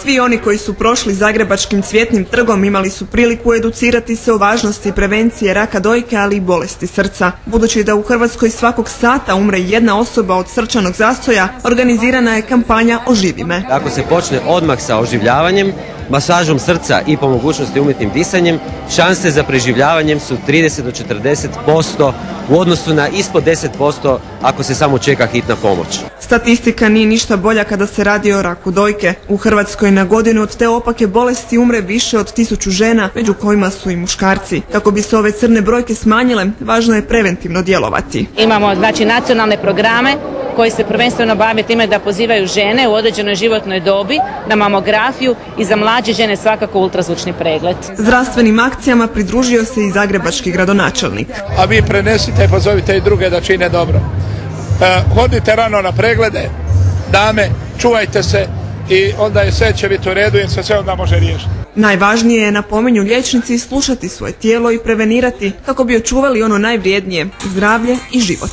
Svi oni koji su prošli Zagrebačkim Cvjetnim trgom imali su priliku educirati se o važnosti prevencije raka dojke, ali i bolesti srca. Budući da u Hrvatskoj svakog sata umre jedna osoba od srčanog zastoja, organizirana je kampanja Oživi me. Ako se počne odmah sa oživljavanjem, masažom srca i po mogućnosti umjetnim disanjem, šanse za preživljavanjem su 30 do 40% u odnosu na ispod 10% ako se samo čeka hitna pomoć. Statistika nije ništa bolja kada se radi o raku dojke. U Hrvatskoj na godinu od te opake bolesti umre više od 1000 žena, među kojima su i muškarci. Kako bi se ove crne brojke smanjile, važno je preventivno djelovati. Imamo nacionalne programe koji se prvenstveno bave time da pozivaju žene u određenoj životnoj dobi na mamografiju i za mlađe žene svakako ultrazvučni pregled. Zdravstvenim akcijama pridružio se i zagrebački gradonačelnik. A vi prenesite i pozovite i druge da čine dobro. Hodite rano na preglede, dame, čuvajte se i onda je sve će biti u redu i se sve onda može riješiti. Najvažnije je, napominju liječnici, slušati svoje tijelo i prevenirati kako bi očuvali ono najvrijednije, zdravlje i život.